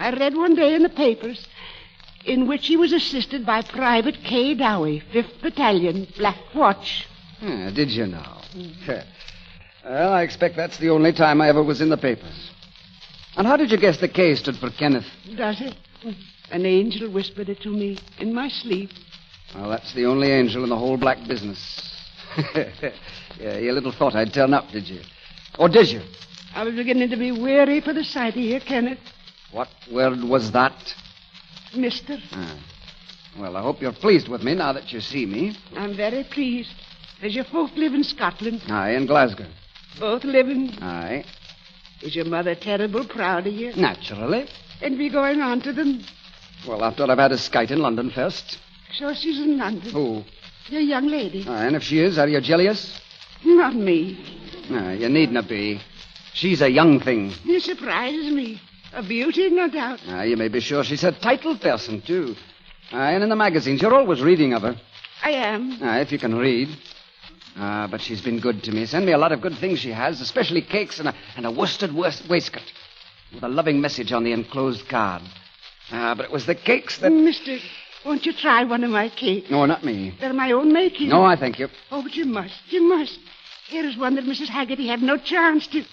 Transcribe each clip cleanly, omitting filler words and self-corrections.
I read one day in the papers in which he was assisted by Private K. Dowie, 5th Battalion, Black Watch. Did you now? Well, I expect that's the only time I ever was in the papers. And how did you guess the K stood for Kenneth? Does it? An angel whispered it to me in my sleep. Well, that's the only angel in the whole black business. You little thought I'd turn up, did you? Or did you? I was beginning to be weary for the sight of you, Kenneth. What word was that? Mister. Well, I hope you're pleased with me now that you see me. I'm very pleased. Does your folk live in Scotland? Aye, in Glasgow. Both living? Aye. Is your mother terrible proud of you? Naturally. And we going on to them? Well, after I've had a skite in London first. So she's in London? Who? Your young lady. Aye, and if she is, are you jealous? Not me. You needn't be. She's a young thing. You surprise me. A beauty, no doubt. You may be sure she's a titled person, too. And in the magazines, you're always reading of her. I am. If you can read. But she's been good to me. Send me a lot of good things she has, especially cakes and a worsted waistcoat with a loving message on the enclosed card. But it was the cakes that... Mister, won't you try one of my cakes? No, not me. They're my own making. No, I thank you. Oh, but you must. You must. Here is one that Mrs. Haggerty had no chance to...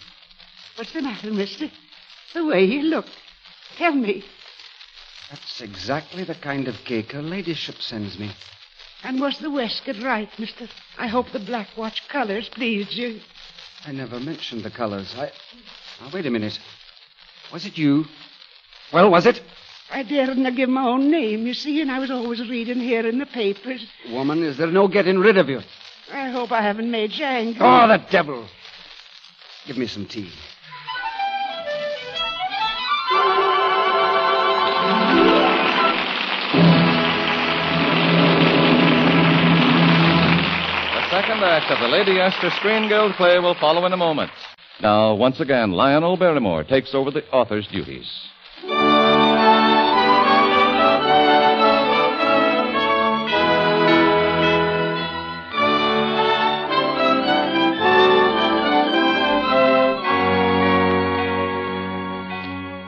What's the matter, mister? The way you look. Tell me. That's exactly the kind of cake her ladyship sends me. And was the waistcoat right, mister? I hope the Black Watch colours pleased you. I never mentioned the colours. Now, wait a minute. Was it you? Well, was it? I daren't give my own name, you see, and I was always reading here in the papers. Woman, is there no getting rid of you? I hope I haven't made you angry. Oh, the devil. Give me some tea. The second act of the Lady Esther Screen Guild play will follow in a moment. Now, once again, Lionel Barrymore takes over the author's duties.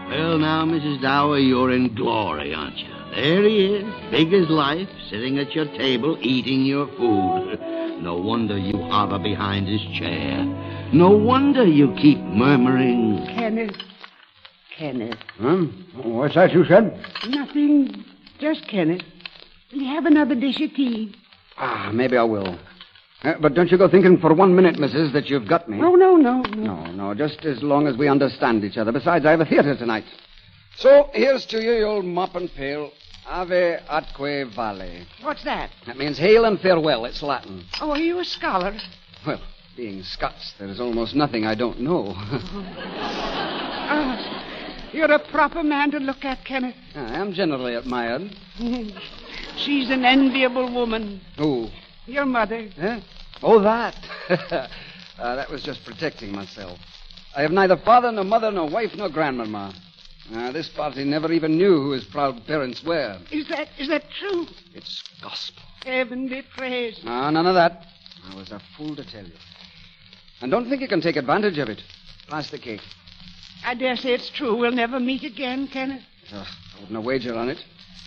Well, now, Mrs. Dowie, you're in glory, aren't you? There he is, big as life, sitting at your table, eating your food. No wonder you hover behind his chair. No wonder you keep murmuring... Kenneth. What's that you said? Nothing. Just Kenneth. Will you have another dish of tea? Maybe I will. But don't you go thinking for 1 minute, missus, that you've got me. Oh, no. No, just as long as we understand each other. Besides, I have a theater tonight. So, here's to you old mop and pail. Ave atque vale. What's that? That means hail and farewell. It's Latin. Oh, are you a scholar? Well, being Scots, there's almost nothing I don't know. You're a proper man to look at, Kenneth. I am generally admired. She's an enviable woman. Who? Your mother. Huh? Oh, that. That was just protecting myself. I have neither father, nor mother, nor wife, nor grandmama. This party never even knew who his proud parents were. Is that true? It's gospel. Heaven be praised. None of that. I was a fool to tell you. And don't think you can take advantage of it. Pass the cake. I dare say it's true. We'll never meet again, Kenneth. I wouldn't wager on it.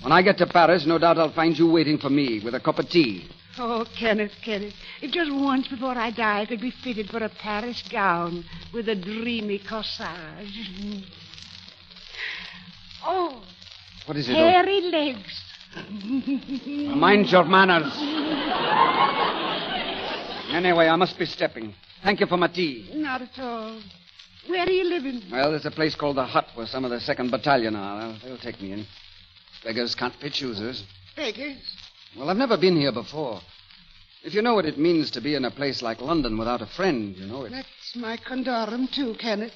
When I get to Paris, no doubt I'll find you waiting for me with a cup of tea. Oh, Kenneth. If just once before I die I could be fitted for a Paris gown with a dreamy corsage. Oh. What is it? Hairy legs. Mind your manners. Anyway, I must be stepping. Thank you for my tea. Not at all. Where are you living? Well, there's a place called the Hut where some of the 2nd Battalion are. They'll take me in. Beggars can't be choosers. Beggars? Well, I've never been here before. If you know what it means to be in a place like London without a friend, you know it. That's my condorum, too, Kenneth.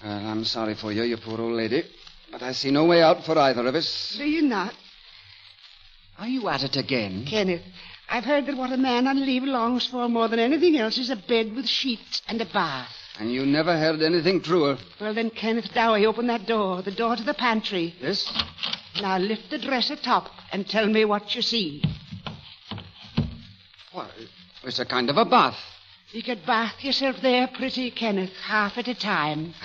I'm sorry for you poor old lady. But I see no way out for either of us. Do you not? Are you at it again? Kenneth, I've heard that what a man on leave longs for more than anything else is a bed with sheets and a bath. And you never heard anything truer. Well, then, Kenneth Dowie, open that door, the door to the pantry. Yes? Now lift the dresser top and tell me what you see. Why, it's a kind of a bath. You could bath yourself there pretty, Kenneth, half at a time.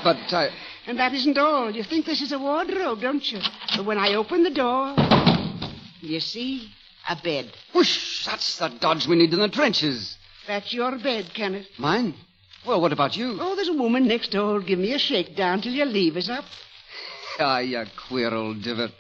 But And that isn't all. You think this is a wardrobe, don't you? But when I open the door, you see a bed. Whoosh! That's the dodge we need in the trenches. That's your bed, Kenneth. Mine? Well, what about you? Oh, there's a woman next door who'll give me a shakedown till your leave is up. Ah, you queer old divot.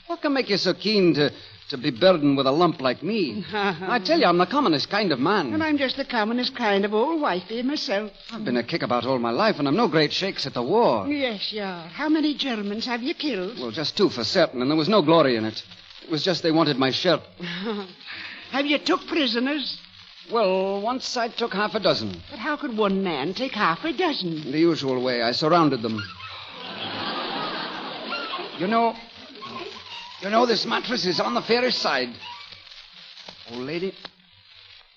What can make you so keen to be burdened with a lump like me? I tell you, I'm the commonest kind of man. And I'm just the commonest kind of old wifey myself. I've been a kickabout all my life, and I'm no great shakes at the war. Yes, you are. How many Germans have you killed? Well, just 2 for certain, and there was no glory in it. It was just they wanted my shirt. Have you took prisoners? Well, once I took half a dozen. But how could one man take half a dozen? The usual way. I surrounded them. You know, this mattress is on the fairest side. Old lady,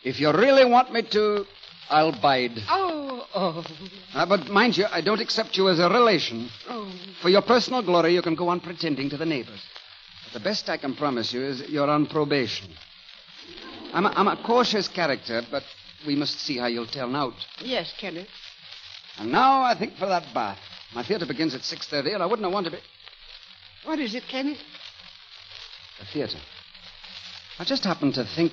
if you really want me to, I'll bide. Oh. But mind you, I don't accept you as a relation. Oh. For your personal glory, you can go on pretending to the neighbors. But the best I can promise you is you're on probation. I'm a cautious character, but we must see how you'll turn out. Yes, Kenneth. And now I think for that bath. My theater begins at 6:30, and I wouldn't want to be... What is it, Kenneth? The theater. I just happened to think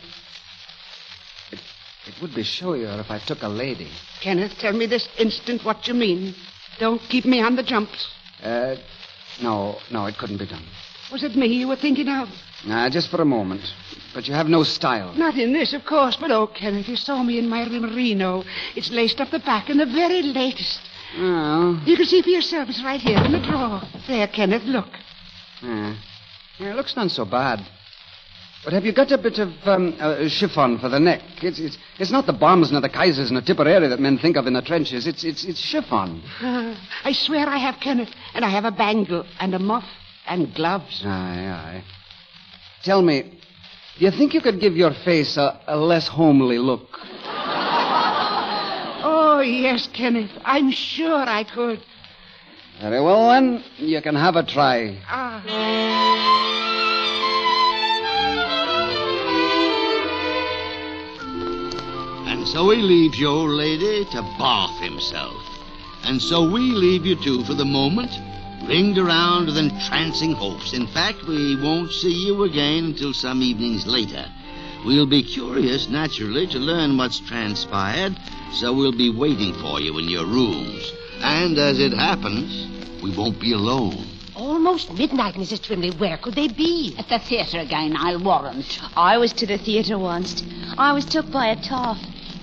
it would be showier if I took a lady. Kenneth, tell me this instant what you mean. Don't keep me on the jumps. No, it couldn't be done. Was it me you were thinking of? Just for a moment. But you have no style. Not in this, of course, but oh, Kenneth, you saw me in my merino. It's laced up the back in the very latest. Oh. You can see for yourself. It's right here in the drawer. There, Kenneth, look. Yeah, it looks not so bad. But have you got a bit of chiffon for the neck? It's not the bombs nor the Kaisers nor Tipperary that men think of in the trenches. It's chiffon. I swear I have, Kenneth. And I have a bangle and a muff and gloves. Aye. Tell me, do you think you could give your face a less homely look? Oh, yes, Kenneth. I'm sure I could. Very well, then. You can have a try. And so he leaves your old lady to bath himself. And so we leave you two for the moment, ringed around with entrancing hopes. In fact, we won't see you again until some evenings later. We'll be curious, naturally, to learn what's transpired, so we'll be waiting for you in your rooms. And as it happens, we won't be alone. Almost midnight, Mrs. Trimley. Where could they be? At the theatre again, I'll warrant. I was to the theatre once. I was took by a toff.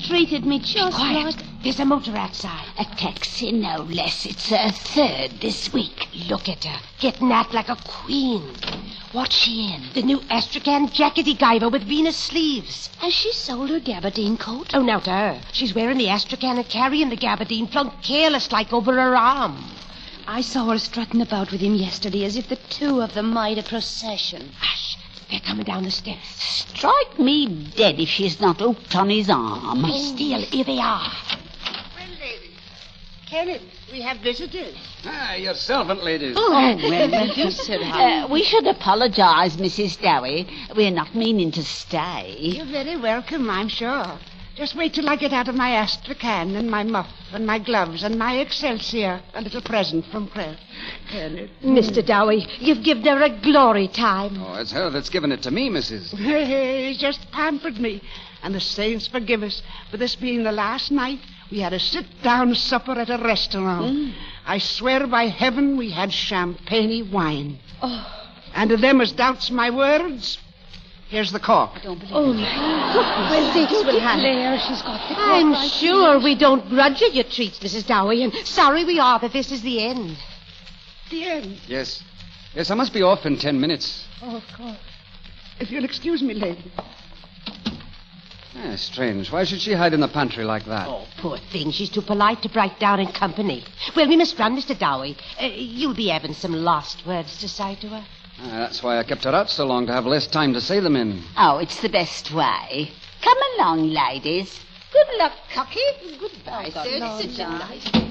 Treated me just Quiet. like... There's a motor outside. A taxi, no less. It's her third this week. Look at her, getting act like a queen. What's she in? The new Astrakhan jackety guyver with Venus sleeves. Has she sold her gabardine coat? Oh, now to her. She's wearing the Astrakhan and carrying the gabardine flung careless like over her arm. I saw her strutting about with him yesterday as if the two of them made a procession. Hush, they're coming down the steps. Strike me dead if she's not hooked on his arm. Be still, here they are. Well, ladies. Kenneth, we have visitors. Your servant, ladies. We should apologize, Mrs. Dowie. We're not meaning to stay. You're very welcome, I'm sure. Just wait till I get out of my Astrakhan and my muff and my gloves and my Excelsior. A little present from Kenneth. Mr. Dowie, you've given her a glory time. Oh, it's her that's given it to me, Mrs. He's just pampered me. And the saints forgive us for this being the last night we had a sit-down supper at a restaurant. I swear by heaven we had champagne wine. Oh. And to them as doubts my words, here's the cork. Oh, my. Well, this will Claire, she's got the I'm right sure here. we don't grudge you your treats, Mrs. Dowie, and sorry we are that this is the end. The end. Yes, I must be off in 10 minutes. Oh, of course. If you'll excuse me, lady. Strange. Why should she hide in the pantry like that? Oh, poor thing. She's too polite to break down in company. Well, we must run, Mr. Dowie. You'll be having some last words to say to her. That's why I kept her out so long, to have less time to say them in. Oh, it's the best way. Come along, ladies. Good luck, Cocky. Goodbye, Oh, sir. Lord, Such a Lord. nice...